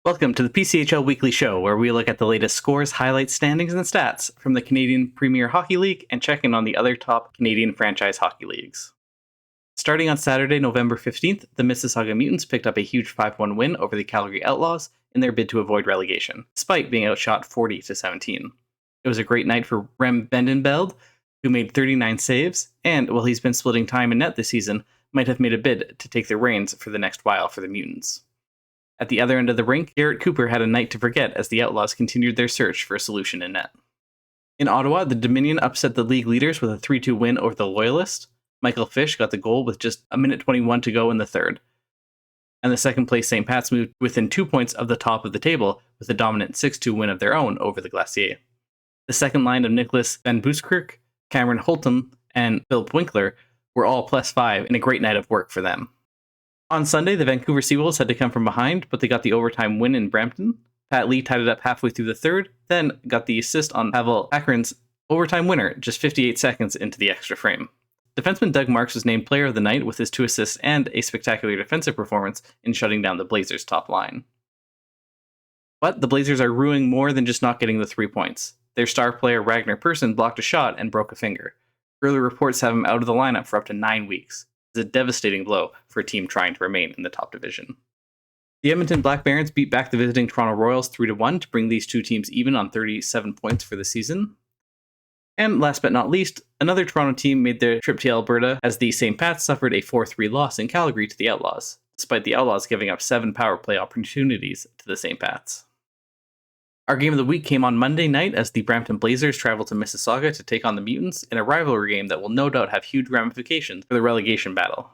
Welcome to the PCHL Weekly Show, where we look at the latest scores, highlights, standings, and stats from the Canadian Premier Hockey League and check in on the other top Canadian franchise hockey leagues. Starting on Saturday, November 15th, the Mississauga Mutants picked up a huge 5-1 win over the Calgary Outlaws in their bid to avoid relegation, despite being outshot 40-17. It was a great night for Rem Bendenbeld, who made 39 saves, and while he's been splitting time and net this season, might have made a bid to take the reins for the next while for the Mutants. At the other end of the rink, Garrett Cooper had a night to forget as the Outlaws continued their search for a solution in net. In Ottawa, the Dominion upset the league leaders with a 3-2 win over the Loyalists. Michael Fish got the goal with just a minute 21 to go in the third. And the second place St. Pat's moved within 2 points of the top of the table with a dominant 6-2 win of their own over the Glacier. The second line of Nicholas Van Buskirk, Cameron Holton, and Philip Winkler were all +5 in a great night of work for them. On Sunday, the Vancouver Seawolves had to come from behind, but they got the overtime win in Brampton. Pat Lee tied it up halfway through the third, then got the assist on Pavel Akron's overtime winner just 58 seconds into the extra frame. Defenseman Doug Marks was named player of the night with his 2 assists and a spectacular defensive performance in shutting down the Blazers' top line. But the Blazers are ruining more than just not getting the 3 points. Their star player Ragnar Persson blocked a shot and broke a finger. Early reports have him out of the lineup for up to 9 weeks. It's a devastating blow for a team trying to remain in the top division. The Edmonton Black Barons beat back the visiting Toronto Royals 3-1 to bring these two teams even on 37 points for the season. And last but not least, another Toronto team made their trip to Alberta as the St. Pats suffered a 4-3 loss in Calgary to the Outlaws, despite the Outlaws giving up 7 power play opportunities to the St. Pats. Our game of the week came on Monday night as the Brampton Blazers traveled to Mississauga to take on the Mutants in a rivalry game that will no doubt have huge ramifications for the relegation battle.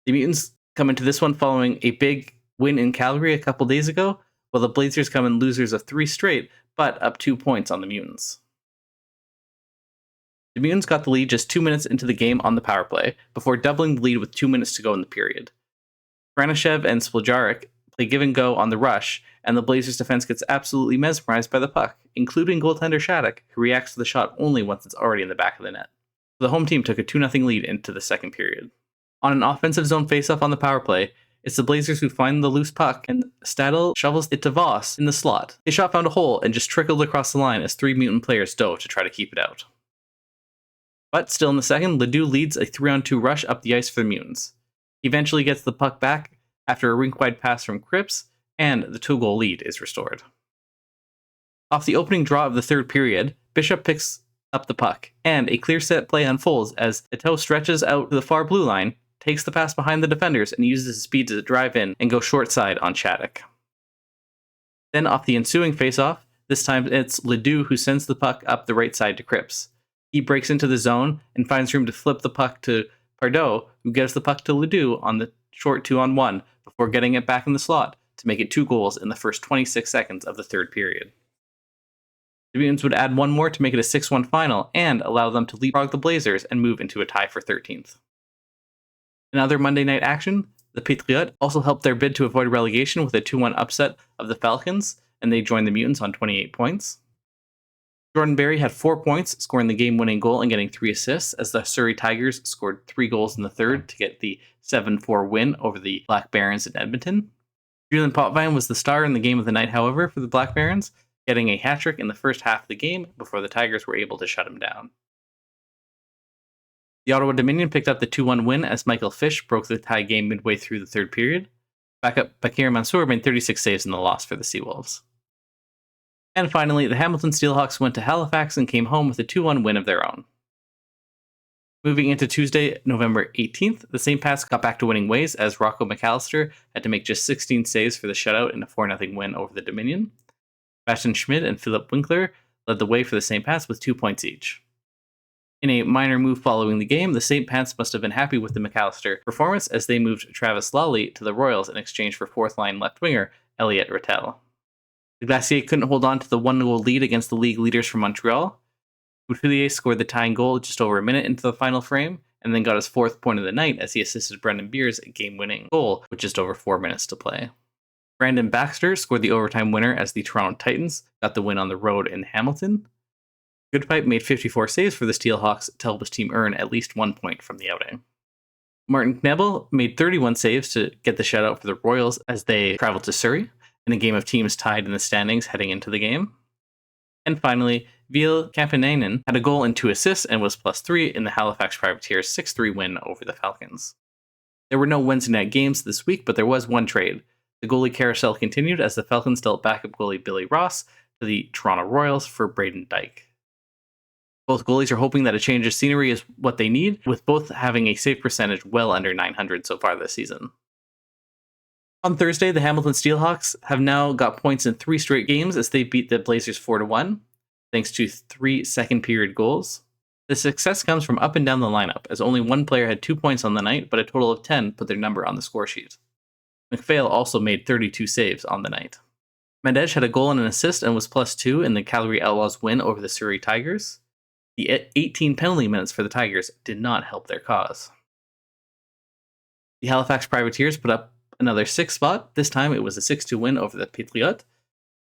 The Mutants come into this one following a big win in Calgary a couple days ago, while the Blazers come in losers of 3 straight, but up 2 points on the Mutants. The Mutants got the lead just 2 minutes into the game on the power play, before doubling the lead with 2 minutes to go in the period. Branashev and Spoljarek play give and go on the rush, and the Blazers' defense gets absolutely mesmerized by the puck, including goaltender Shattuck, who reacts to the shot only once it's already in the back of the net. The home team took a 2-0 lead into the second period. On an offensive zone faceoff on the power play, it's the Blazers who find the loose puck, and Stadl shovels it to Voss in the slot. His shot found a hole and just trickled across the line as 3 Mutant players dove to try to keep it out. But still in the second, Ledoux leads a 3-on-2 rush up the ice for the Mutants. He eventually gets the puck back after a rink-wide pass from Cripps, and the 2-goal lead is restored. Off the opening draw of the third period, Bishop picks up the puck, and a clear set play unfolds as Ito stretches out to the far blue line, takes the pass behind the defenders, and uses his speed to drive in and go short side on Shattuck. Then off the ensuing faceoff, this time it's Ledoux who sends the puck up the right side to Cripps. He breaks into the zone and finds room to flip the puck to Pardo, who gives the puck to Ledoux on the short 2-on-1 before getting it back in the slot to make it 2 goals in the first 26 seconds of the third period. The Mutants would add 1 more to make it a 6-1 final and allow them to leapfrog the Blazers and move into a tie for 13th. In other Monday night action, the Patriots also helped their bid to avoid relegation with a 2-1 upset of the Falcons, and they joined the Mutants on 28 points. Jordan Berry had 4 points, scoring the game-winning goal and getting 3 assists, as the Surrey Tigers scored 3 goals in the third to get the 7-4 win over the Black Barons in Edmonton. Julian Potvin was the star in the game of the night, however, for the Black Barons, getting a hat-trick in the first half of the game before the Tigers were able to shut him down. The Ottawa Dominion picked up the 2-1 win as Michael Fish broke the tie game midway through the third period. Backup Bakir Mansour made 36 saves in the loss for the Seawolves. And finally, the Hamilton Steelhawks went to Halifax and came home with a 2-1 win of their own. Moving into Tuesday, November 18th, the St. Pats got back to winning ways as Rocco McAllister had to make just 16 saves for the shutout in a 4-0 win over the Dominion. Bastian Schmidt and Philip Winkler led the way for the St. Pats with 2 points each. In a minor move following the game, the St. Pats must have been happy with the McAllister performance as they moved Travis Lawley to the Royals in exchange for 4th-line left winger Elliot Rattel. The Glacier couldn't hold on to the 1-goal lead against the league leaders from Montreal. Boutillier scored the tying goal just over a minute into the final frame, and then got his 4th point of the night as he assisted Brendan Beers' game-winning goal with just over 4 minutes to play. Brandon Baxter scored the overtime winner as the Toronto Titans got the win on the road in Hamilton. Goodpipe made 54 saves for the Steelhawks to help his team earn at least 1 point from the outing. Martin Knebel made 31 saves to get the shutout for the Royals as they traveled to Surrey, in a game of teams tied in the standings heading into the game. And finally, Ville Kampinainen had a goal and 2 assists and was +3 in the Halifax Privateers' 6-3 win over the Falcons. There were no Wednesday night games this week, but there was one trade. The goalie carousel continued as the Falcons dealt backup goalie Billy Ross to the Toronto Royals for Braden Dyke. Both goalies are hoping that a change of scenery is what they need, with both having a save percentage well under .900 so far this season. On Thursday, the Hamilton Steelhawks have now got points in 3 straight games as they beat the Blazers 4-1, thanks to 3 second-period goals. The success comes from up and down the lineup, as only one player had 2 points on the night, but a total of 10 put their number on the score sheet. McPhail also made 32 saves on the night. Madej had a goal and an assist and was +2 in the Calgary Outlaws' win over the Surrey Tigers. The 18 penalty minutes for the Tigers did not help their cause. The Halifax Privateers put up another 6th spot. This time it was a 6-2 win over the Patriotes.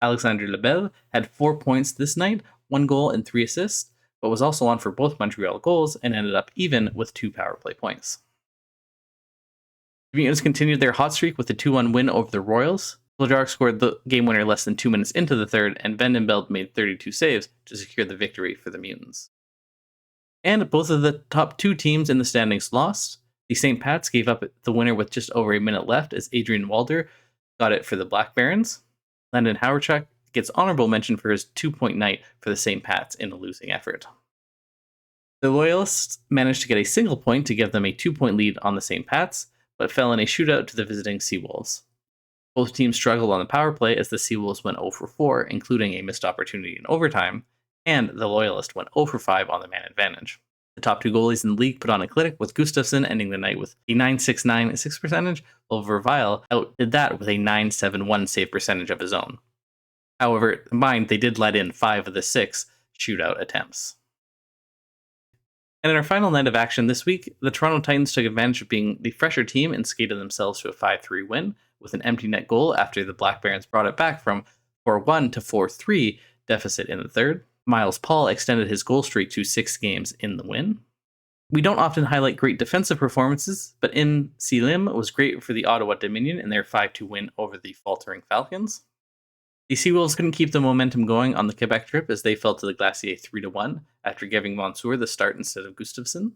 Alexandre Lebel had 4 points this night, 1 goal and 3 assists, but was also on for both Montreal goals and ended up even with 2 power play points. The Mutants continued their hot streak with a 2-1 win over the Royals. Blajark scored the game winner less than 2 minutes into the third, and Vandenbeld made 32 saves to secure the victory for the Mutants. And both of the top 2 teams in the standings lost. The St. Pats gave up the winner with just over a minute left as Adrian Walder got it for the Black Barons. Landon Hawerchuk gets honorable mention for his 2-point night for the St. Pats in a losing effort. The Loyalists managed to get a single point to give them a 2-point lead on the St. Pats, but fell in a shootout to the visiting Seawolves. Both teams struggled on the power play as the Seawolves went 0 for 4, including a missed opportunity in overtime, and the Loyalists went 0 for 5 on the man advantage. The top 2 goalies in the league put on a clinic, with Gustafsson ending the night with a .969 save percentage, while Verweil outdid that with a .971 save percentage of his own. However, combined, they did let in 5 of the 6 shootout attempts. And in our final night of action this week, the Toronto Titans took advantage of being the fresher team and skated themselves to a 5-3 win with an empty net goal after the Black Barons brought it back from 4-1 to 4-3 deficit in the third. Miles Paul extended his goal streak to 6 games in the win. We don't often highlight great defensive performances, but In Lim was great for the Ottawa Dominion in their 5-2 win over the faltering Falcons. The Seawolves couldn't keep the momentum going on the Quebec trip as they fell to the Glacier 3-1 after giving Mansour the start instead of Gustafsson.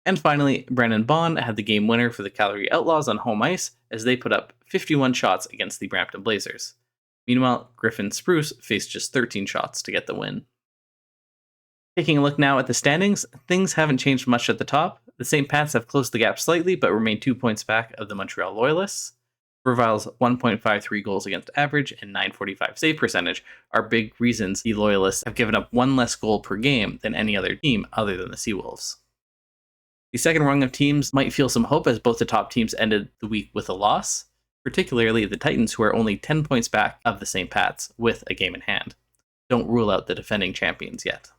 And finally, Brandon Bond had the game winner for the Calgary Outlaws on home ice as they put up 51 shots against the Brampton Blazers. Meanwhile, Griffin Spruce faced just 13 shots to get the win. Taking a look now at the standings, things haven't changed much at the top. The St. Pats have closed the gap slightly, but remain 2 points back of the Montreal Loyalists. Verweil's 1.53 goals against average and .945 save percentage are big reasons the Loyalists have given up 1 less goal per game than any other team other than the Seawolves. The second rung of teams might feel some hope as both the top teams ended the week with a loss, particularly the Titans, who are only 10 points back of the St. Pats with a game in hand. Don't rule out the defending champions yet.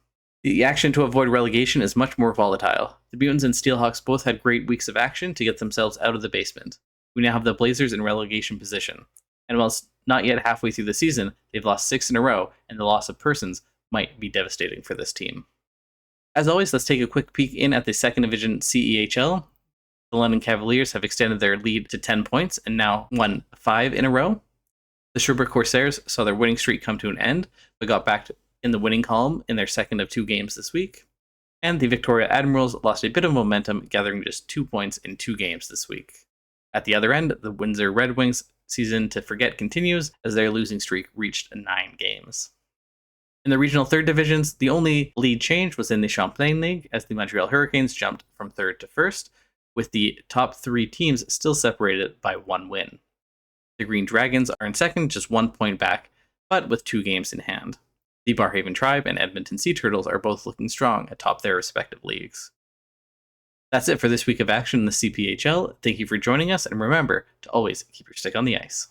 The action to avoid relegation is much more volatile. The Mutants and Steelhawks both had great weeks of action to get themselves out of the basement. We now have the Blazers in relegation position. And whilst not yet halfway through the season, they've lost 6 in a row, and the loss of persons might be devastating for this team. As always, let's take a quick peek in at the second division CEHL. The London Cavaliers have extended their lead to 10 points and now won 5 in a row. The Sherbrooke Corsairs saw their winning streak come to an end, but got back in the winning column in their second of 2 games this week. And the Victoria Admirals lost a bit of momentum, gathering just 2 points in 2 games this week. At the other end, the Windsor Red Wings season to forget continues as their losing streak reached 9 games. In the regional third divisions, the only lead change was in the Champlain League as the Montreal Hurricanes jumped from 3rd to 1st, with the top 3 teams still separated by 1 win. The Green Dragons are in second, just 1 point back, but with 2 games in hand. The Barhaven Tribe and Edmonton Sea Turtles are both looking strong atop their respective leagues. That's it for this week of action in the CPHL. Thank you for joining us, and remember to always keep your stick on the ice.